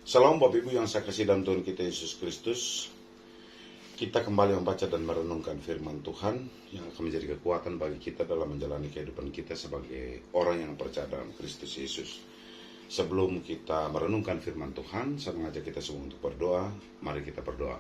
Salam Bapak Ibu yang saya kasih dalam Tuhan kita Yesus Kristus. Kita kembali membaca dan merenungkan firman Tuhan yang akan menjadi kekuatan bagi kita dalam menjalani kehidupan kita sebagai orang yang percaya dalam Kristus Yesus. Sebelum kita merenungkan firman Tuhan, saya mengajak kita semua untuk berdoa. Mari kita berdoa.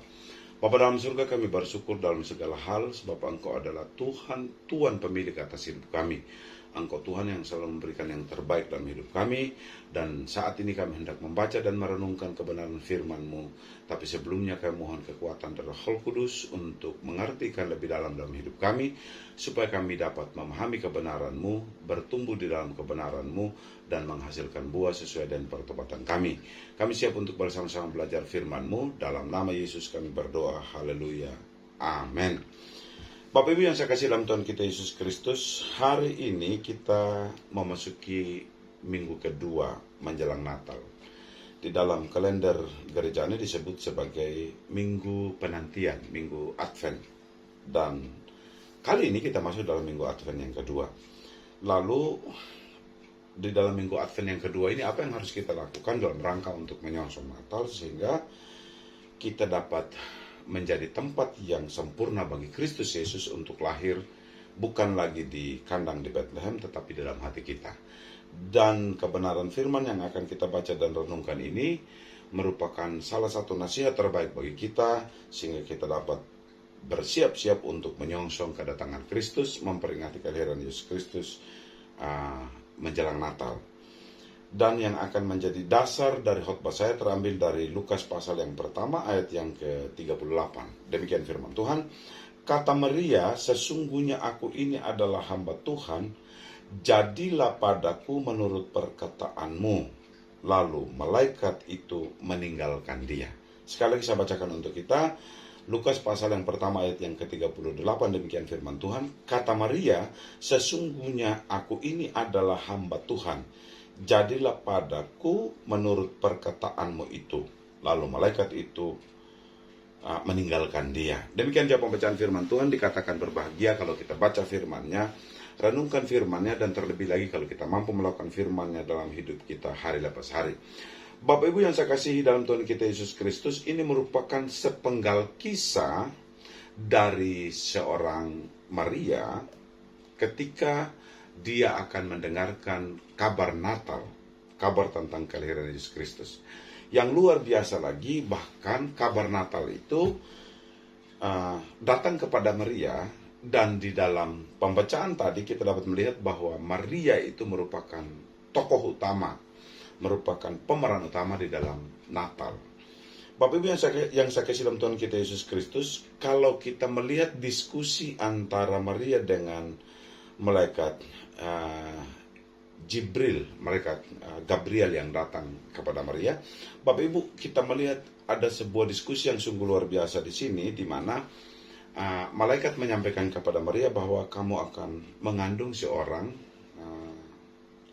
Bapa dalam surga, kami bersyukur dalam segala hal sebab Engkau adalah Tuhan, Tuhan pemilik atas hidup kami. Engkau Tuhan yang selalu memberikan yang terbaik dalam hidup kami. Dan saat ini kami hendak membaca dan merenungkan kebenaran firman-Mu. Tapi sebelumnya kami mohon kekuatan dari Roh Kudus untuk mengartikan lebih dalam hidup kami, supaya kami dapat memahami kebenaran-Mu, bertumbuh di dalam kebenaran-Mu, dan menghasilkan buah sesuai dengan pertobatan kami. Kami siap untuk bersama-sama belajar firman-Mu. Dalam nama Yesus kami berdoa. Haleluya. Amin. Bapak Ibu yang saya kasih dalam Tuhan kita Yesus Kristus, hari ini kita memasuki minggu kedua menjelang Natal. Di dalam kalender gereja ini disebut sebagai minggu penantian, minggu Advent. Dan kali ini kita masuk dalam minggu Advent yang kedua. Lalu di dalam minggu Advent yang kedua ini apa yang harus kita lakukan dalam rangka untuk menyongsong Natal sehingga kita dapat menjadi tempat yang sempurna bagi Kristus Yesus untuk lahir, bukan lagi di kandang di Bethlehem, tetapi dalam hati kita. Dan kebenaran firman yang akan kita baca dan renungkan ini merupakan salah satu nasihat terbaik bagi kita, sehingga kita dapat bersiap-siap untuk menyongsong kedatangan Kristus, memperingati kelahiran Yesus Kristus menjelang Natal. Dan yang akan menjadi dasar dari khotbah saya terambil dari Lukas pasal yang pertama ayat yang ke-38. Demikian firman Tuhan. Kata Maria, sesungguhnya aku ini adalah hamba Tuhan, jadilah padaku menurut perkataanmu. Lalu malaikat itu meninggalkan dia. Sekali lagi saya bacakan untuk kita. Lukas pasal yang pertama ayat yang ke-38, demikian firman Tuhan. Kata Maria, sesungguhnya aku ini adalah hamba Tuhan, jadilah padaku menurut perkataanmu itu. Lalu malaikat itu meninggalkan dia. Demikian dia pembacaan firman Tuhan. Dikatakan berbahagia kalau kita baca firman-Nya, renungkan firman-Nya, dan terlebih lagi kalau kita mampu melakukan firman-Nya dalam hidup kita hari lepas hari. Bapak Ibu yang saya kasihi dalam Tuhan kita Yesus Kristus, ini merupakan sepenggal kisah dari seorang Maria ketika dia akan mendengarkan kabar Natal, kabar tentang kelahiran Yesus Kristus. Yang luar biasa lagi, bahkan kabar Natal itu datang kepada Maria, dan di dalam pembacaan tadi kita dapat melihat bahwa Maria itu merupakan tokoh utama, merupakan pemeran utama di dalam Natal. Bapak Ibu yang saya kasih dalam Tuhan kita Yesus Kristus, kalau kita melihat diskusi antara Maria dengan malaikat Jibril, malaikat Gabriel yang datang kepada Maria, Bapak Ibu, kita melihat ada sebuah diskusi yang sungguh luar biasa di sini, di mana malaikat menyampaikan kepada Maria bahwa kamu akan mengandung seorang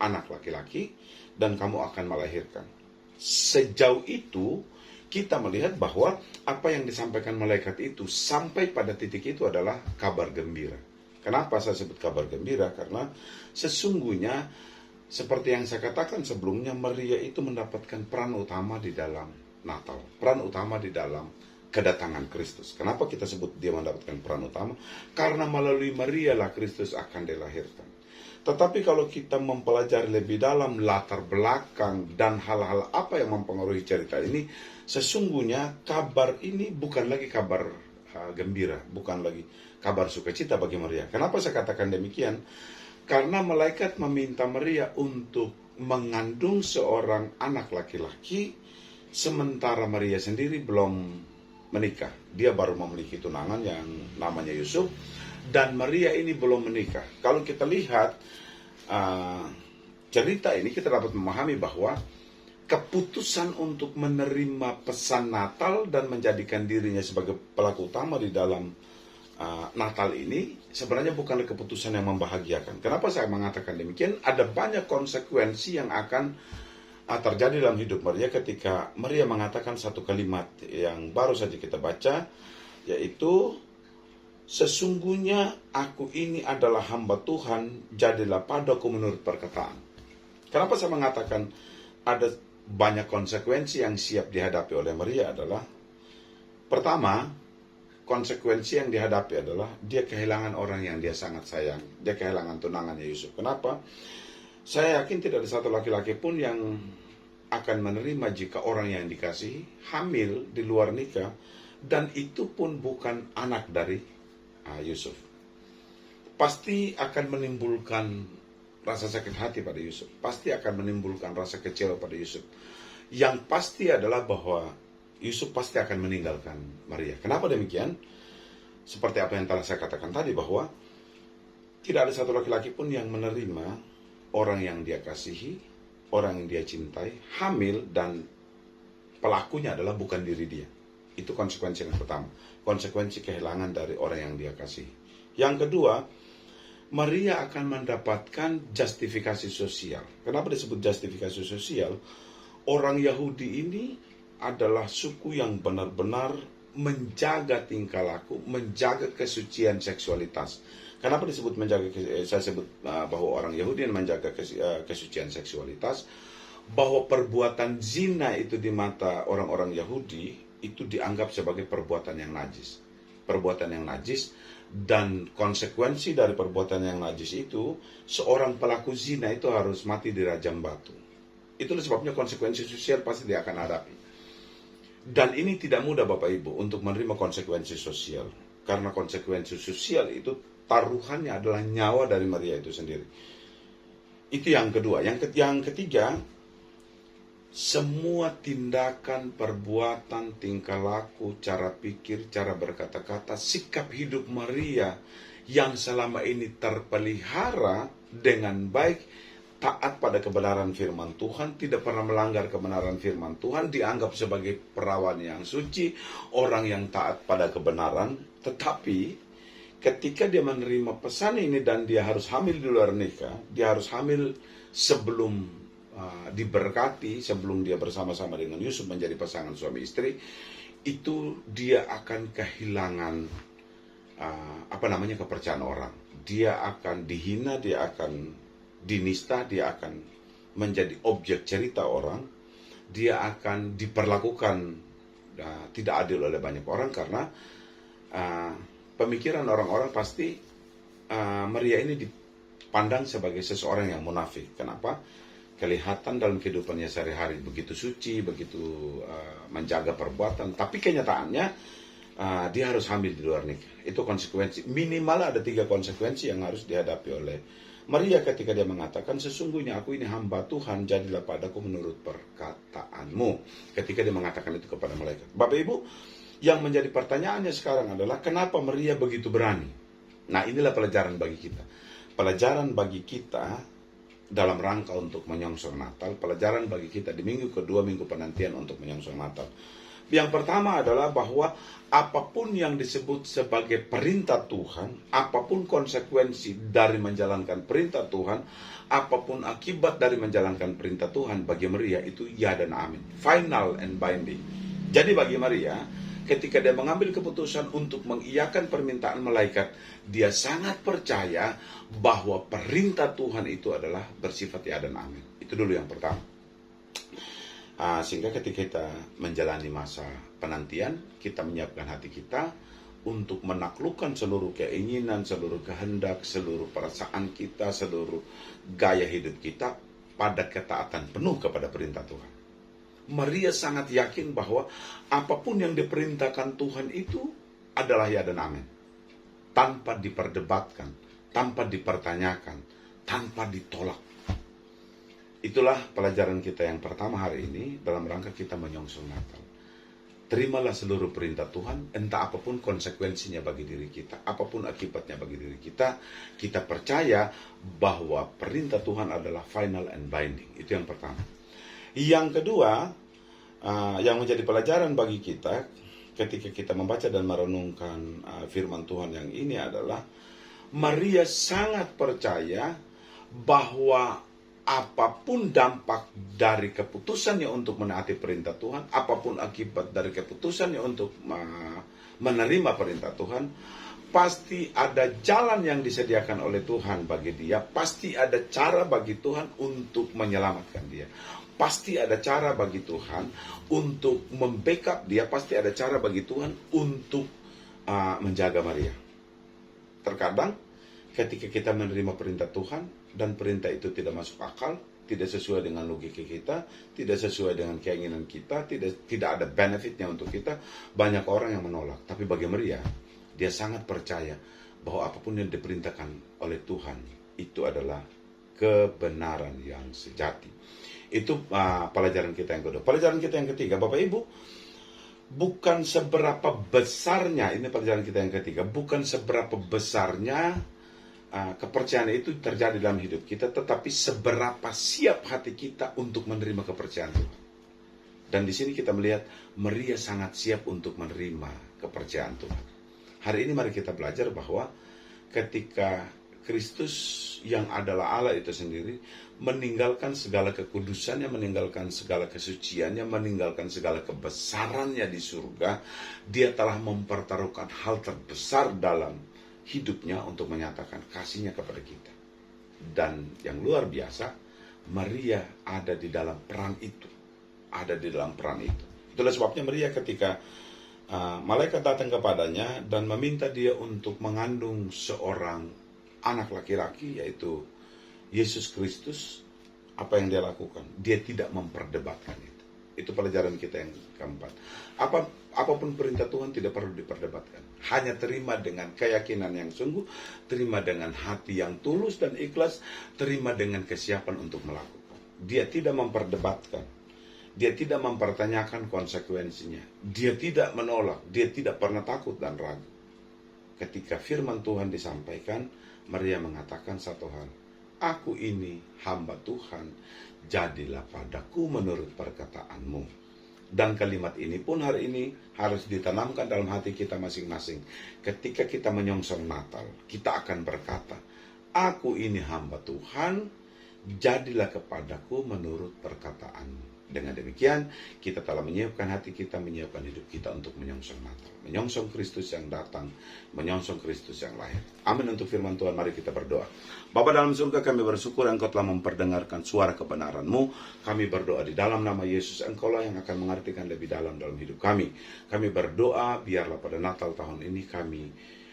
anak laki-laki dan kamu akan melahirkan. Sejauh itu kita melihat bahwa apa yang disampaikan malaikat itu sampai pada titik itu adalah kabar gembira. Kenapa saya sebut kabar gembira? Karena sesungguhnya seperti yang saya katakan sebelumnya, Maria itu mendapatkan peran utama di dalam Natal, peran utama di dalam kedatangan Kristus. Kenapa kita sebut dia mendapatkan peran utama? Karena melalui Maria lah Kristus akan dilahirkan. Tetapi kalau kita mempelajari lebih dalam latar belakang dan hal-hal apa yang mempengaruhi cerita ini, sesungguhnya kabar ini bukan lagi kabar gembira, bukan lagi kabar sukacita bagi Maria. Kenapa saya katakan demikian? Karena malaikat meminta Maria untuk mengandung seorang anak laki-laki, sementara Maria sendiri belum menikah. Dia baru memiliki tunangan yang namanya Yusuf, dan Maria ini belum menikah. Kalau kita lihat cerita ini, kita dapat memahami bahwa keputusan untuk menerima pesan Natal dan menjadikan dirinya sebagai pelaku utama di dalam Natal ini sebenarnya bukanlah keputusan yang membahagiakan. Kenapa saya mengatakan demikian? Ada banyak konsekuensi yang akan terjadi dalam hidup Maria ketika Maria mengatakan satu kalimat yang baru saja kita baca, yaitu sesungguhnya aku ini adalah hamba Tuhan, jadilah padaku menurut perkataan. Kenapa saya mengatakan ada banyak konsekuensi yang siap dihadapi oleh Maria adalah, pertama, konsekuensi yang dihadapi adalah dia kehilangan orang yang dia sangat sayang. Dia kehilangan tunangannya Yusuf. Kenapa? Saya yakin tidak ada satu laki-laki pun yang akan menerima jika orang yang dikasihi hamil di luar nikah, dan itu pun bukan anak dari Yusuf. Pasti akan menimbulkan rasa sakit hati pada Yusuf. Pasti akan menimbulkan rasa kecewa pada Yusuf. Yang pasti adalah bahwa Yusuf pasti akan meninggalkan Maria. Kenapa demikian? Seperti apa yang telah saya katakan tadi, bahwa tidak ada satu laki-laki pun yang menerima orang yang dia kasihi, orang yang dia cintai, hamil, dan pelakunya adalah bukan diri dia. Itu konsekuensi yang pertama. Konsekuensi kehilangan dari orang yang dia kasihi. Yang kedua, Maria akan mendapatkan justifikasi sosial. Kenapa disebut justifikasi sosial? Orang Yahudi ini adalah suku yang benar-benar menjaga tingkah laku, menjaga kesucian seksualitas. Kenapa disebut menjaga? Saya sebut bahwa orang Yahudi yang menjaga kesucian seksualitas, bahwa perbuatan zina itu di mata orang-orang Yahudi itu dianggap sebagai perbuatan yang najis. Perbuatan yang najis, dan konsekuensi dari perbuatan yang najis itu, seorang pelaku zina itu harus mati dirajam batu. Itulah sebabnya konsekuensi sosial pasti dia akan hadapi. Dan ini tidak mudah Bapak Ibu untuk menerima konsekuensi sosial. Karena konsekuensi sosial itu taruhannya adalah nyawa dari Maria itu sendiri. Itu yang kedua. Yang ketiga, semua tindakan, perbuatan, tingkah laku, cara pikir, cara berkata-kata, sikap hidup Maria yang selama ini terpelihara dengan baik, taat pada kebenaran firman Tuhan, tidak pernah melanggar kebenaran firman Tuhan, dianggap sebagai perawan yang suci, orang yang taat pada kebenaran. Tetapi ketika dia menerima pesan ini dan dia harus hamil di luar nikah, dia harus hamil sebelum diberkati, sebelum dia bersama-sama dengan Yusuf menjadi pasangan suami istri, itu dia akan kehilangan kepercayaan orang. Dia akan dihina, dia akan dinista, dia akan menjadi objek cerita orang, dia akan diperlakukan tidak adil oleh banyak orang, karena pemikiran orang-orang pasti Maria ini dipandang sebagai seseorang yang munafik. Kenapa? Kelihatan dalam kehidupannya sehari-hari begitu suci, begitu menjaga perbuatan, tapi kenyataannya dia harus hamil di luar nikah. Itu konsekuensi. Minimal ada 3 konsekuensi yang harus dihadapi oleh Maria ketika dia mengatakan, sesungguhnya aku ini hamba Tuhan, jadilah padaku menurut perkataanmu. Ketika dia mengatakan itu kepada malaikat. Bapak Ibu, yang menjadi pertanyaannya sekarang adalah, kenapa Maria begitu berani? Nah, inilah pelajaran bagi kita. Pelajaran bagi kita dalam rangka untuk menyongsong Natal, pelajaran bagi kita di minggu kedua, minggu penantian untuk menyongsong Natal. Yang pertama adalah bahwa apapun yang disebut sebagai perintah Tuhan, apapun konsekuensi dari menjalankan perintah Tuhan, apapun akibat dari menjalankan perintah Tuhan, bagi Maria itu ya dan amin. Final and binding. Jadi bagi Maria, ketika dia mengambil keputusan untuk mengiyakan permintaan malaikat, dia sangat percaya bahwa perintah Tuhan itu adalah bersifat ya dan amin. Itu dulu yang pertama. Sehingga ketika kita menjalani masa penantian, kita menyiapkan hati kita untuk menaklukkan seluruh keinginan, seluruh kehendak, seluruh perasaan kita, seluruh gaya hidup kita pada ketaatan penuh kepada perintah Tuhan. Maria sangat yakin bahwa apapun yang diperintahkan Tuhan itu adalah ya dan amin. Tanpa diperdebatkan, tanpa dipertanyakan, tanpa ditolak. Itulah pelajaran kita yang pertama hari ini dalam rangka kita menyongsong Natal. Terimalah seluruh perintah Tuhan, entah apapun konsekuensinya bagi diri kita, apapun akibatnya bagi diri kita, kita percaya bahwa perintah Tuhan adalah final and binding. Itu yang pertama. Yang kedua, yang menjadi pelajaran bagi kita ketika kita membaca dan merenungkan firman Tuhan yang ini adalah, Maria sangat percaya bahwa apapun dampak dari keputusannya untuk menaati perintah Tuhan, apapun akibat dari keputusannya untuk menerima perintah Tuhan, pasti ada jalan yang disediakan oleh Tuhan bagi dia, pasti ada cara bagi Tuhan untuk menyelamatkan dia. Pasti ada cara bagi Tuhan untuk membackup dia, pasti ada cara bagi Tuhan untuk menjaga Maria. Terkadang ketika kita menerima perintah Tuhan dan perintah itu tidak masuk akal, tidak sesuai dengan logika kita, tidak sesuai dengan keinginan kita, tidak ada benefitnya untuk kita, banyak orang yang menolak. Tapi bagi Maria, dia sangat percaya bahwa apapun yang diperintahkan oleh Tuhan itu adalah kebenaran yang sejati. Itu pelajaran kita yang kedua. Pelajaran kita yang ketiga, Bapak Ibu, bukan seberapa besarnya, ini pelajaran kita yang ketiga, bukan seberapa besarnya kepercayaan itu terjadi dalam hidup kita, tetapi seberapa siap hati kita untuk menerima kepercayaan Tuhan. Dan di sini kita melihat Maria sangat siap untuk menerima kepercayaan Tuhan. Hari ini mari kita belajar bahwa ketika Kristus yang adalah Allah itu sendiri meninggalkan segala kekudusannya, meninggalkan segala kesuciannya, meninggalkan segala kebesarannya di surga, dia telah mempertaruhkan hal terbesar dalam hidupnya untuk menyatakan kasihnya kepada kita. Dan yang luar biasa, Maria ada di dalam peran itu. Ada di dalam peran itu. Itulah sebabnya Maria ketika malaikat datang kepadanya dan meminta dia untuk mengandung seorang anak laki-laki, yaitu Yesus Kristus, apa yang dia lakukan? Dia tidak memperdebatkan itu. Itu pelajaran kita yang keempat. Apapun perintah Tuhan tidak perlu diperdebatkan. Hanya terima dengan keyakinan yang sungguh, terima dengan hati yang tulus dan ikhlas, terima dengan kesiapan untuk melakukan. Dia tidak memperdebatkan. Dia tidak mempertanyakan konsekuensinya. Dia tidak menolak. Dia tidak pernah takut dan ragu. Ketika firman Tuhan disampaikan, Maria mengatakan satu hal. Aku ini hamba Tuhan, jadilah padaku menurut perkataanmu. Dan kalimat ini pun hari ini harus ditanamkan dalam hati kita masing-masing. Ketika kita menyongsong Natal, kita akan berkata, aku ini hamba Tuhan, jadilah kepadaku menurut perkataanmu. Dengan demikian, kita telah menyiapkan hati kita, menyiapkan hidup kita untuk menyongsong Natal. Menyongsong Kristus yang datang, menyongsong Kristus yang lahir. Amin untuk firman Tuhan, mari kita berdoa. Bapa dalam surga, kami bersyukur Engkau telah memperdengarkan suara kebenaran-Mu. Kami berdoa di dalam nama Yesus, Engkaulah yang akan mengartikan lebih dalam hidup kami. Kami berdoa, biarlah pada Natal tahun ini kami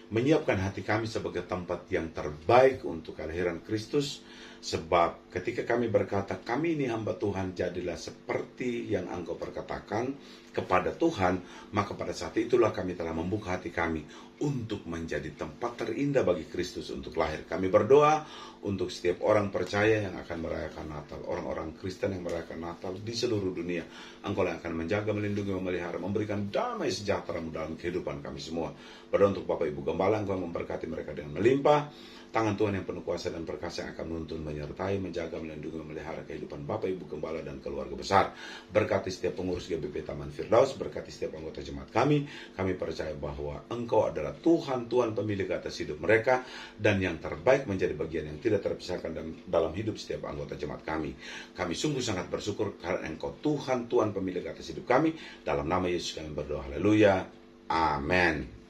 menyiapkan hati kami sebagai tempat yang terbaik untuk kelahiran Kristus. Sebab ketika kami berkata, kami ini hamba Tuhan, jadilah seperti yang Engkau perkatakan kepada Tuhan, maka pada saat itulah kami telah membuka hati kami untuk menjadi tempat terindah bagi Kristus untuk lahir. Kami berdoa untuk setiap orang percaya yang akan merayakan Natal, orang-orang Kristen yang merayakan Natal di seluruh dunia. Engkau yang akan menjaga, melindungi, memelihara, memberikan damai sejahtera dalam kehidupan kami semua. Berdoa untuk Bapak Ibu Gembala, Engkau memberkati mereka dengan melimpah. Tangan Tuhan yang penuh kuasa dan perkasa yang akan menuntun, menyertai, menjaga, melindungi, memelihara kehidupan Bapak Ibu Gembala dan keluarga besar. Berkati setiap pengurus GBP Taman Firdaus, berkati setiap anggota jemaat kami. Kami percaya bahwa Engkau adalah Tuhan pemilik atas hidup mereka, dan yang terbaik menjadi bagian yang tidak terpisahkan dalam hidup setiap anggota jemaat kami. Kami sungguh sangat bersyukur karena Engkau Tuhan pemilik atas hidup kami. Dalam nama Yesus kami berdoa. Haleluya. Amin.